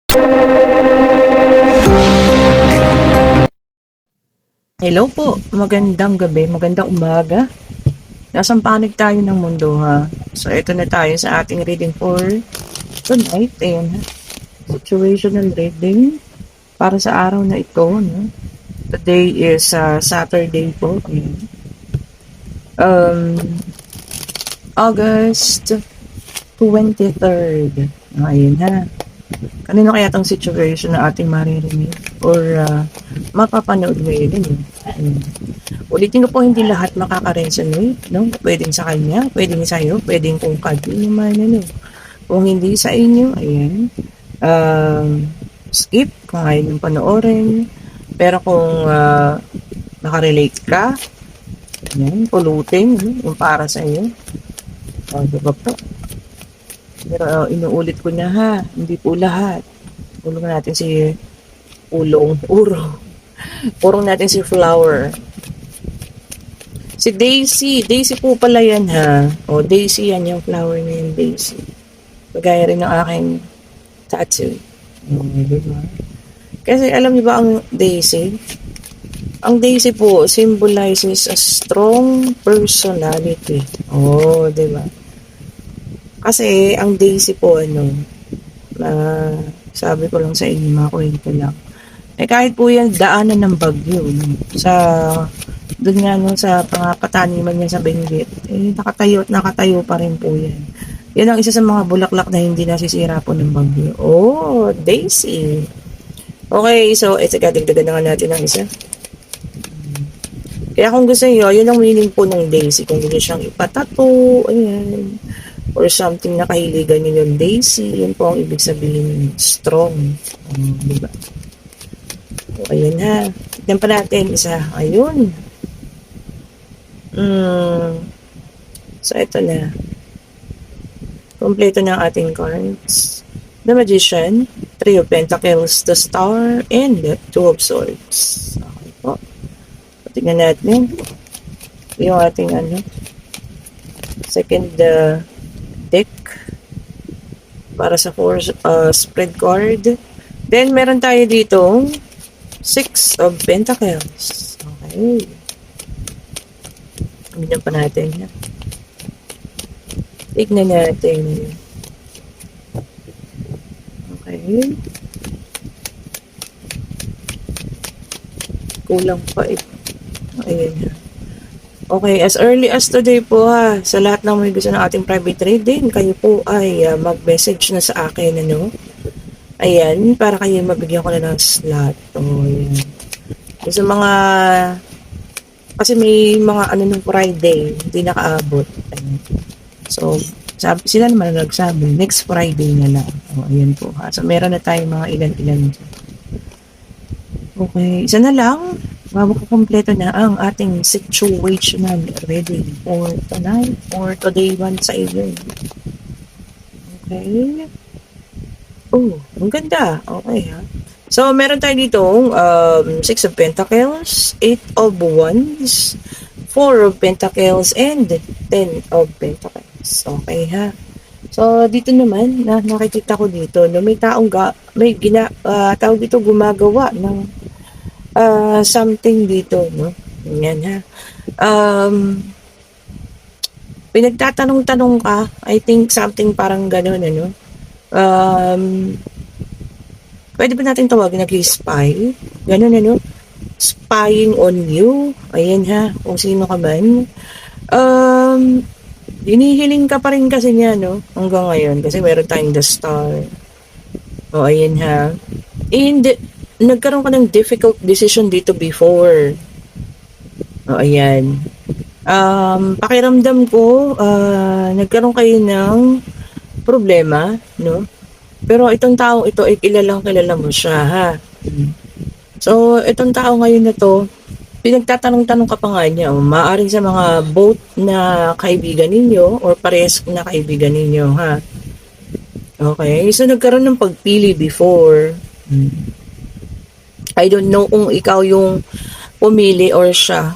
Hello po, magandang gabi, magandang umaga. Nasang panig tayo ng mundo ha. So ito na tayo sa ating reading for tonight. Ayan ha. Situational reading para sa araw na ito. No? Today is Saturday po. Ayan. August 23rd. Ayan ha. Kanino kaya itong situation na ating maririnig or mapapanood ngayon? Ulitin ko po, hindi lahat makaka-resonate, no? Pwedeng sa kanya, pwedeng sa'yo, pwedeng kung kadi naman, ano. Kung hindi sa inyo, ayan, skip kung ayaw yung panoorin. Pero kung nakarelate ka, ayan, pulutin, yung para sa'yo. Diba po? Pero inuulit ko na ha, hindi po lahat. Pulong natin si Purong natin si Flower. Si Daisy. Daisy po pala yan ha. O, Daisy yan yung flower na yun, Daisy. Magaya rin ng aking tattoo. Diba? Kasi alam niyo ba ang Daisy? Ang Daisy po symbolizes a strong personality. Oh, diba? Kasi ang Daisy po sabi ko lang sa inyo, mga kwento lang. Kahit po yan, daanan ng bagyo. Doon nga sa pataniman niya sa Benguet, nakatayo pa rin po yan. Yan ang isa sa mga bulaklak na hindi nasisira po ng bagyo. Oh, Daisy. Okay, so, dagdagan na nga natin ang isa. Kaya kung gusto niyo, yun ang meaning po ng Daisy. Kung gusto siyang ipatato, ayan, or something na kahiligan niyo yung Daisy, yun po ang ibig sabihin, strong. Diba? So, ayun ha. Tignan pa natin isa. Ayun. So, ito na. Kompleto na ang ating cards. The Magician, Three of Pentacles, the Star, and the Two of Swords. Okay po. Tignan natin yung ating second deck para sa spread card. Then, meron tayo dito Six of Pentacles. Okay. Tignan pa natin. Tignan natin. Okay. Kulang pa ito. Ayan. Okay, as early as today po ha, sa lahat ng may gusto ng ating private reading, kayo po ay mag-message na sa akin, Ayan, para kayo mabigyan ko na ng slot. Ayan. Sa mga, kasi may mga ng Friday, hindi nakaabot. Ayan. So, sila naman nagsabi, next Friday na lang. Ayan po ha. So, meron na tayong mga ilan-ilan. Okay, isa na lang. Makukumpleto na ang ating situational reading for tonight or today one sa iyo. Okay. Oh, ang ganda. Okay ha. So, meron tayo dito Six of Pentacles, Eight of Wands, Four of Pentacles, and Ten of Pentacles. Okay ha. So, dito naman, nakikita ko dito, may taong tawag dito gumagawa ng something dito, no? Yan ha. Pinagtatanong-tanong ka, I think something parang gano'n, pwede ba natin tawagin nag-spy? Gano'n, spying on you. Ayan ha, kung sino ka man. Hinihiling ka pa rin kasi niya, no? Hanggang ngayon, kasi meron tayong the star. O, ayan ha. And, nagkaroon ka ng difficult decision dito before. O, ayan. Pakiramdam ko, nagkaroon kayo ng problema, no? Pero itong taong ito, kilala mo siya, ha? So, itong tao ngayon na to, pinagtatanong-tanong ka pa nga niya, maaaring sa mga both na kaibigan ninyo or parehas na kaibigan ninyo, ha? Okay, so nagkaroon ng pagpili before. I don't know kung ikaw yung pumili or siya.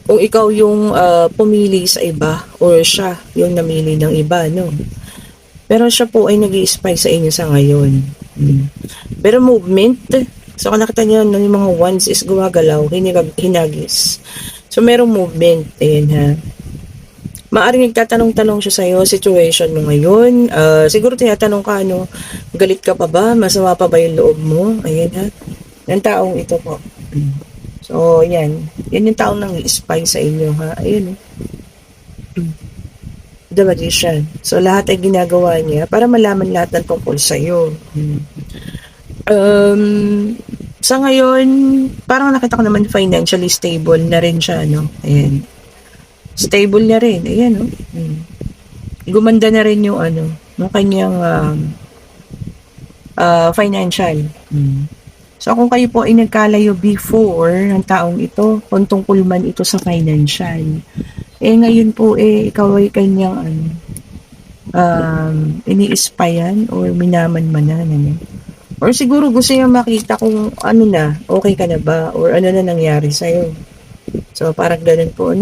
Kung ikaw yung pumili sa iba or siya yung namili ng iba, no? Pero siya po ay nag-i-spy sa inyo sa ngayon. Pero movement, so kung nakita niyo yung mga wands is gumagalaw, hinagis. So merong movement, ayan ha. Maaring nagtatanong-tanong siya sa'yo, situation mo ngayon. Siguro tinatanong ka, galit ka pa ba? Masama pa ba yung loob mo? Ayan ha. Yung taong ito po. So, yan. Yan yung taong nang-spy sa inyo ha. Ayun. The Magician. So, lahat ay ginagawa niya para malaman lahat ng tungkol sa'yo. Sa ngayon, parang nakita ko naman financially stable na rin siya, Ayan. Stable na rin. Ayan, Gumanda na rin yung, yung kanyang financial. So, kung kayo po ay nagkalayo before ng taong ito, kung tungkol man ito sa financial, ngayon po, ikaw ay kanyang, ini-spyan or minaman-manan, Or siguro gusto niya makita kung okay ka na ba, or ano na nangyari sa'yo. So, parang ganun po,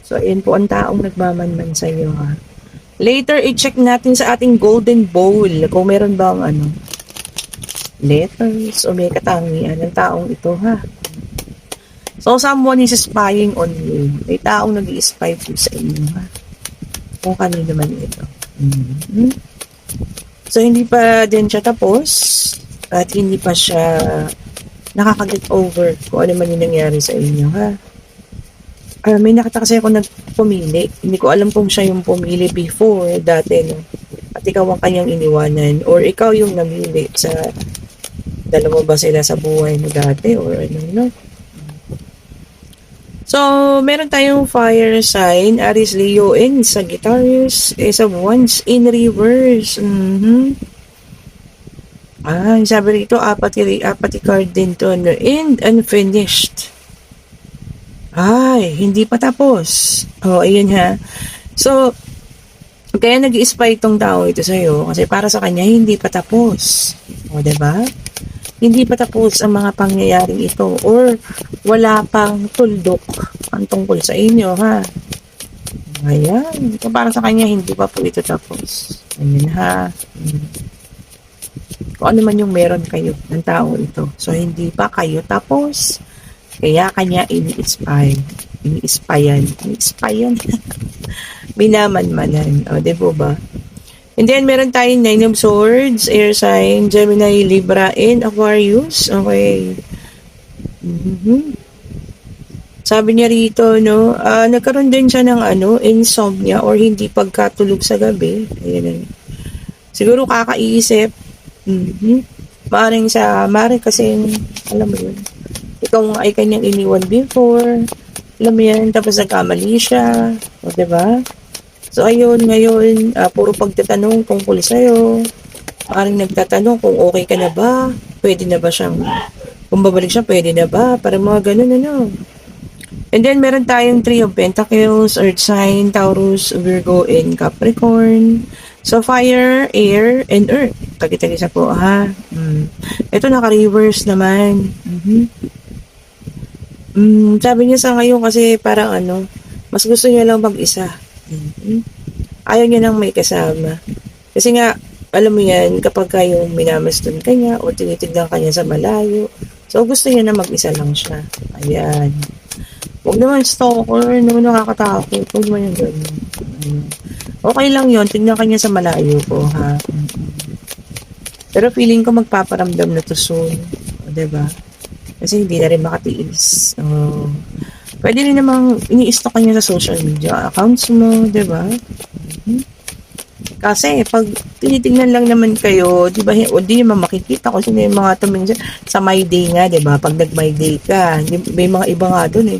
So, ayan po ang taong nagmamanman sa iyo, ha. Later, i-check natin sa ating golden bowl kung meron bang letters o may katangian ng taong ito, ha. So, someone is spying on you. May taong nag-i-spy po sa inyo, ha. Kung kanino man ito. So, hindi pa din siya tapos at hindi pa siya nakaka-get over kung ano man yung nangyari sa inyo, ha. May nakita kasi ako nagpumili. Hindi ko alam kung siya yung pumili before, dati, At ikaw ang kanyang iniwanan. Or ikaw yung namili sa dalawa ba sila sa buhay mo dati or ano. So, meron tayong fire sign, Aries, Leo, and Sagittarius, Ace of Wands in reverse. Sabi rito, apathy card din to, and unfinished. Hindi pa tapos. Ayun ha. So, kaya nag-i-spy itong tao ito sa'yo kasi para sa kanya, hindi pa tapos. Diba? Hindi pa tapos ang mga pangyayaring ito or wala pang tuldok ang tungkol sa inyo, ha? Ayan. So, para sa kanya, hindi pa po ito tapos. Ayan, ha? Kung ano man yung meron kayo ng tao ito. So, hindi pa kayo tapos. Kaya kanya ini-spy. Ini-spyan. Minaman-manan. Di po ba? And then, meron tayong 9 of Swords, Air sign, Gemini, Libra, and Aquarius. Okay. Sabi niya rito, nagkaroon din siya ng insomnia or hindi pagkatulog sa gabi. Ayan. Siguro kakaiisip. Maring kasi, alam mo yun, ikaw ay kanyang iniwan before. Alam mo yan, tapos nagkamali siya. Diba? So, ayun, ngayon, puro pagtatanong tungkol sa'yo. Parang nagtatanong kung okay ka na ba? Pwede na ba siyang, kung babalik siya, pwede na ba? Para mga ganun, And then, meron tayong 3 of Pentacles, Earth sign, Taurus, Virgo, and Capricorn. So, fire, air, and earth. Tagi-tagi sa po, ha? Ito, naka-reverse naman. Sabi niya sa ngayon kasi parang mas gusto niya lang mag-isa. Ayaw niya nang may kasama. Kasi nga, alam mo yan, kapag kayong minamaston ka niya o tinitignan ka niya sa malayo, so gusto niya na mag-isa lang siya. Ayan. Huwag naman stalker, naman nakakatakot. Huwag naman yung gano'n. Okay lang yun, tignan ka niya sa malayo po, ha? Pero feeling ko magpaparamdam na to soon. Diba? Kasi hindi na rin makatiis. Pwede rin namang ini-stalk ka niya sa social media accounts mo, diba? Kasi pag tinitingnan lang naman kayo, diba, o di naman makikita ko sino yung mga tumingin sa My Day nga, diba? Pag nag-My Day ka, may mga iba nga dun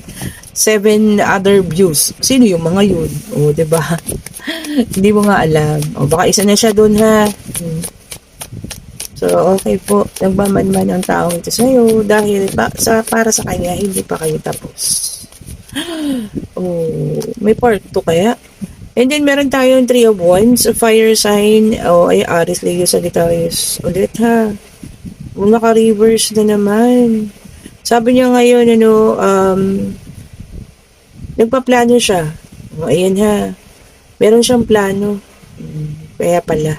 7 other views. Sino yung mga yun? Diba? Hindi mo nga alam. Baka isa na siya dun, ha? So, okay po. Nagmamanman ang taong ito sa'yo dahil para sa kanya, hindi pa kayo tapos. May part 2 kaya? And then, meron tayong 3 of Wands, fire sign, ay Aries, Leo, Sagittarius. Ulit, ha? Naka-reverse na naman. Sabi niya ngayon, nagpaplano siya. Ayan, ha? Meron siyang plano. Kaya pala.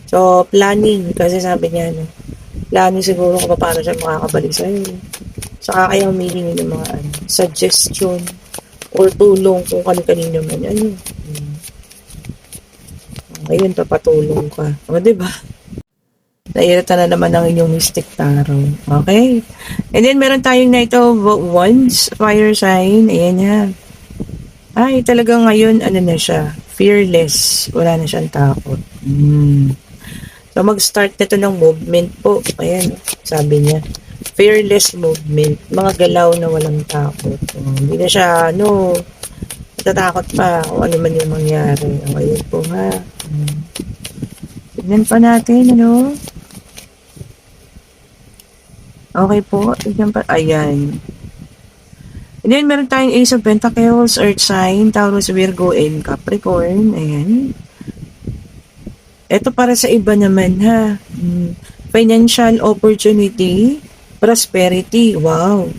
So, planning. Kasi sabi niya, no, planning siguro kung paano siya makakabalik sa'yo. Saka kaya humihingi ng mga suggestion or tulong kung kanino man. Ngayon, papatulong ka. O, diba? Nairita na naman ang inyong mystic tarot. Okay? And then, meron tayong Knight of Wands, fire sign. Ayan niya. Ay, talagang ngayon, na siya? Fearless. Wala na siyang takot. So, mag-start na to ng movement po. Ayan, sabi niya. Fearless movement. Mga galaw na walang takot. Hindi na siya, natatakot pa kung ano man yung mangyari. Ayun po ha. Tignan pa natin, Okay po. Tignan pa. Ayan. And then, meron tayong Ace of Pentacles, Earth sign, Taurus, Virgo, and Capricorn. Ayan. Ito para sa iba naman, ha. Financial opportunity, prosperity. Wow.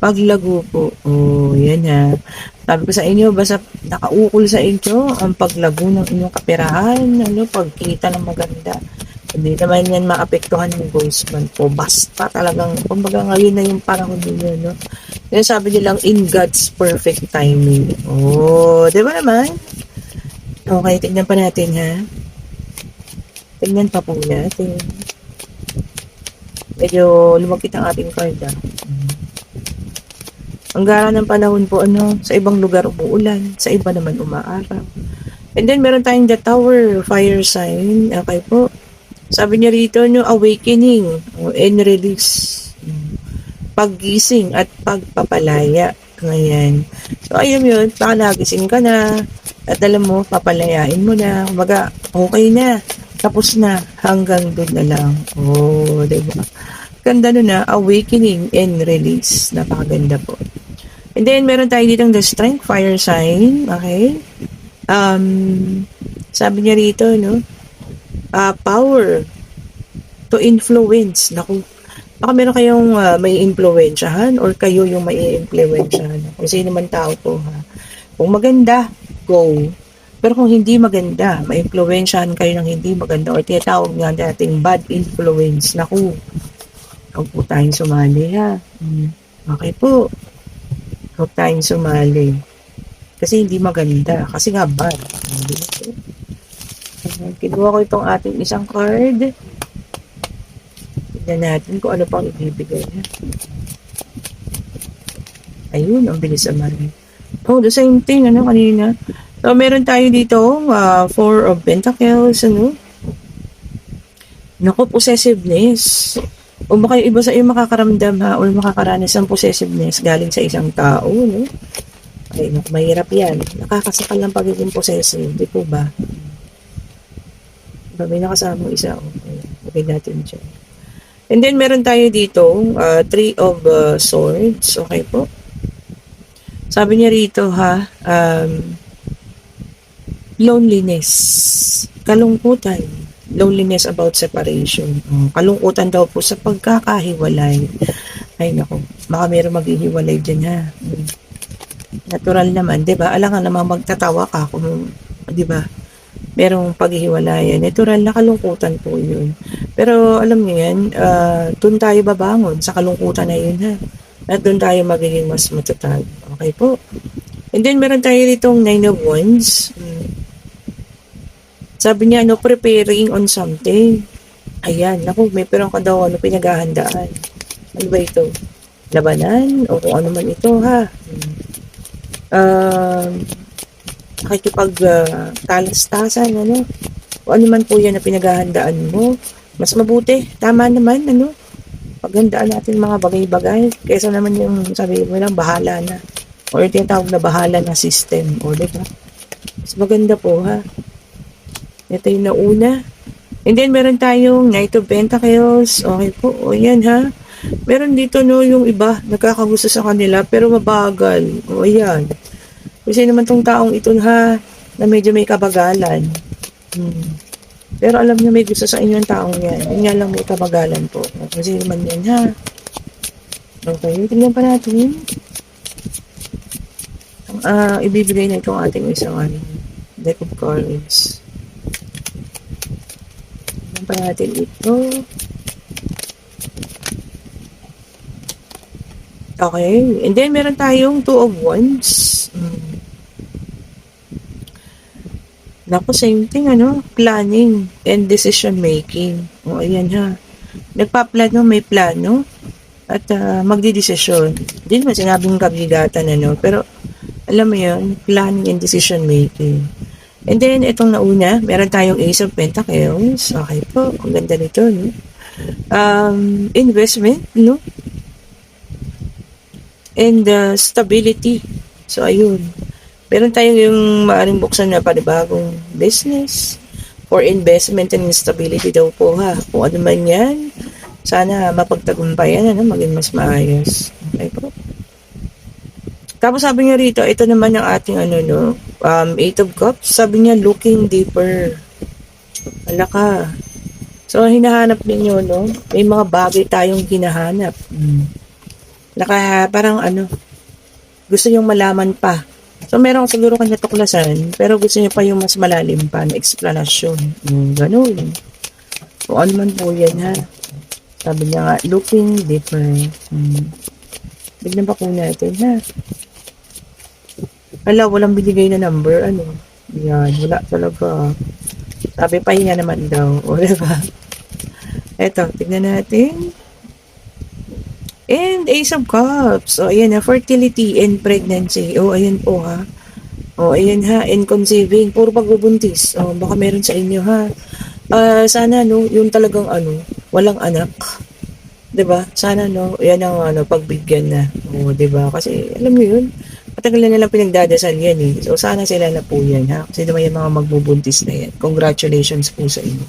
Paglago po. Oh, yan ha. Sabi ko sa inyo, basta nakaukol sa inyo ang paglago ng inyong kaperahan, pagkita ng maganda. Hindi naman yan maapektuhan ng ghost month po. Basta talagang, kumbaga ngayon na yung panahon ninyo, no? Yan sabi nilang in God's perfect timing. Oh, di ba naman? Okay, tignan pa natin, ha? Tignan pa po natin. Medyo lumagkit ang ating card, ha? Ang gara ng panahon po, sa ibang lugar umuulan, sa iba naman umaaraw. And then, meron tayong the Tower, fire sign. Okay po. Sabi niya rito, awakening and release. Paggising at pagpapalaya. Ngayon. So, ayun yun. Baka nagising ka na. At alam mo, papalayain mo na. Kumbaga, okay na. Tapos na. Hanggang doon na lang. Oh, diba? Ganda nun na. Awakening and release. Napakaganda po. And then, meron tayo ditong the strength fire sign. Okay? Sabi niya rito, power to influence. Naku, baka meron kayong may influensyahan or kayo yung may influensyahan. Kung sino man tao to, ha. Kung maganda, go. Pero kung hindi maganda, ma-influensyahan kayo ng hindi maganda or tinatawag nga nating bad influence. Naku, huwag po tayong sumali, ha. Okay po. Huwag tayong sumali. Kasi hindi maganda. Kasi nga bad. Kinuha ko itong ating isang card. Tignan natin kung ano pang ibibigay niya. Ayun, ang bilis naman. Oh, the same thing, kanina. So, meron tayo dito, Four of Pentacles, Naku, possessiveness. O baka yung iba sa iyo makakaramdam, ha, or makakaranas ng possessiveness galing sa isang tao, Ay, naku, mahirap yan. Nakakasakal ng pagiging possessive, di po ba? May nakasama isa. Okay natin siya. And then, meron tayo dito, Three of Swords. Okay po. Sabi niya rito, ha, loneliness. Kalungkutan. Loneliness about separation. Kalungkutan daw po sa pagkakahiwalay. Ay, naku. Baka meron maghihiwalay dyan, ha. Natural naman, di ba? Alangan naman magtatawa ka kung, di ba? Merong paghihiwalayan. Natural na kalungkutan po yun. Pero alam niyo yan, doon tayo babangon sa kalungkutan na yun, ha. At doon tayo magiging mas matatag. Okay po. And then meron tayo ditong Nine of Wands. Sabi niya, preparing on something. Ayan, naku, may perang ka daw, pinaghahandaan. Ano ba ito? Labanan? O kung ano man ito, ha. Nakikipag-talastasan, o ano man po yan na pinaghahandaan mo, mas mabuti, tama naman, paghandaan natin mga bagay-bagay, kaysa naman yung sabi mo lang, bahala na, or tinatawag na bahala na system, o diba? Mas maganda po, ha. Ito yung nauna. And then, meron tayong Knight of Pentacles, okay po, o yan, ha. Meron dito, yung iba, nagkakagusto sa kanila, pero mabagal, o yan. Kasi naman tong taong ito, ha, na medyo may kabagalan. Pero alam niyo may gusto sa inyo ang taong yan. Yun nga lang may kabagalan po. Kasi naman yan, ha. Okay, tingnan pa natin. Ibibigay na itong ating isang Deck of cards. Ano pa natin ito? Okay. And then, meron tayong Two of Wands. Naku, same thing, ano? Planning and decision making. O, ayan ha. Nagpaplano, may plano. At magdidesisyon. Hindi naman sinabing kabigatan, ano? Pero, alam mo yun, planning and decision making. And then, itong nauna, meron tayong Ace of Pentacles. Okay po, ang ganda nito, no? Investment, no? And stability. So, ayun. Meron tayong yung maaaring buksan na panibagong business for investment and stability daw po ha. Kung ano man yan, sana mapagtagumpayan, ano, maging mas maayos. Okay po. Tapos sabi niya rito, ito naman ang ating ano, no, Eight of Cups. Sabi niya, looking deeper. Ala ka. So, hinahanap ninyo, no? May mga bagay tayong hinahanap. Parang ano, gusto nyong malaman pa. So, meron siguro kanya tuklasan, pero gusto niya pa yung mas malalim pa na explanation. Ganun. Kung ano man po yan, ha. Sabi niya nga, looking deeper. Bigyan pa po natin, ha. Walang binigay na number, ano. Yan, wala talaga. Sabi, pahinga naman daw. O, diba? Eto, tignan natin. And Ace of Cups. O, ayan na. Fertility and pregnancy. O, ayan po ha. O, ayan ha. And conceiving. Puro pagbubuntis. O, baka meron sa inyo ha. Sana, no, yung talagang ano, walang anak. 'Di ba? Sana, no, yan ang ano, pagbigyan na. O, 'di ba? Kasi, alam mo yun, matagal na nilang pinagdadasal yan eh. So, sana sila na po yan ha. Kasi naman yung mga magbubuntis na yan. Congratulations po sa inyo.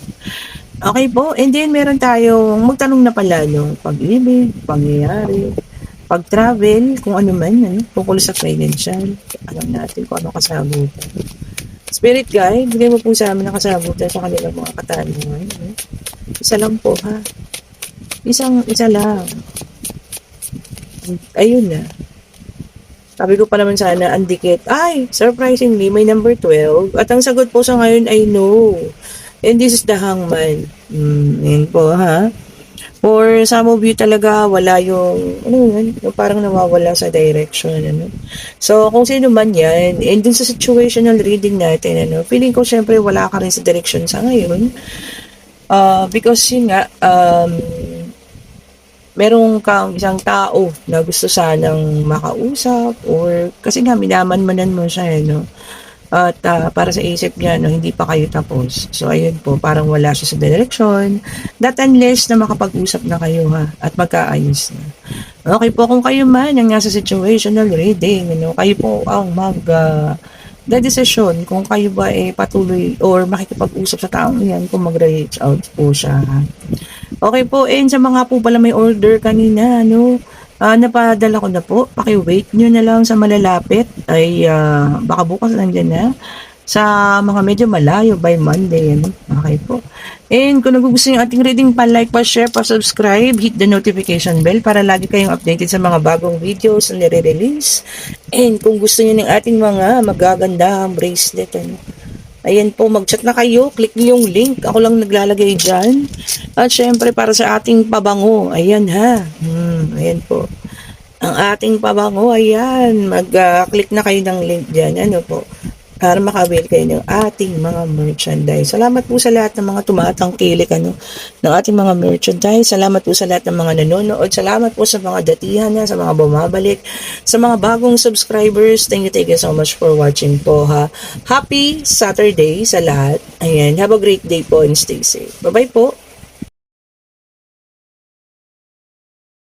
Okay po, and then meron tayong magtanong na pala, no? Pag-ibig, pangyayari, pag-travel, kung ano man, ano? Tungkol sa financial. Alam natin kung ano kasagutan. Spirit guide, bigay mo po sa amin ang kasagutan sa kanilang mga katanungan. No? Isa lang po, ha? Isa lang. Ayun na. Sabi ko pa naman sana, ang dikit. Ay, surprisingly, may number 12. At ang sagot po sa ngayon ay no. And this is the hangman. Yan po, ha? For some of you talaga, wala yung, ano yun, yung parang nawawala sa direction, ano. So, kung sino man yan, and dun sa situational reading natin, ano, feeling ko syempre wala ka rin sa direction sa ngayon. Because yun nga, merong kang isang tao na gusto sanang makausap or kasi nga minamanmanan mo siya, no? At para sa isip niya, no, hindi pa kayo tapos. So, ayun po, parang wala siya sa direction. That unless na makapag-usap na kayo, ha, at magkaayos na. Okay po, kung kayo man ang nasa situational reading, no, kayo po ang decision kung kayo ba patuloy or makikipag-usap sa taong yan kung mag-reach out po siya. Okay po, and sa mga po pala may order kanina, no, napadala ko na po. Paki-wait nyo na lang sa malalapit. Ay, baka bukas nandiyan na. Sa mga medyo malayo by Monday. Ano? Okay po. And kung nagugustuhan yung ating reading, pa-like, pa-share, pa-subscribe, hit the notification bell para lagi kayong updated sa mga bagong videos na nire-release. And kung gusto nyo ng ating mga magagandang bracelet, ano? Ayan po, mag-chat na kayo. Click niyo yung link. Ako lang naglalagay dyan. At syempre, para sa ating pabango. Ayan ha. Ayan po. Ang ating pabango, ayan. Mag-click na kayo ng link dyan. Ano po? Para makabil kayo ng ating mga merchandise. Salamat po sa lahat ng mga tumatangkilik, ano, ng ating mga merchandise. Salamat po sa lahat ng mga nanonood. Salamat po sa mga datihan na, sa mga bumabalik, sa mga bagong subscribers. Thank you so much for watching po, ha. Happy Saturday sa lahat. Ayan. Have a great day po and stay safe. Bye-bye po.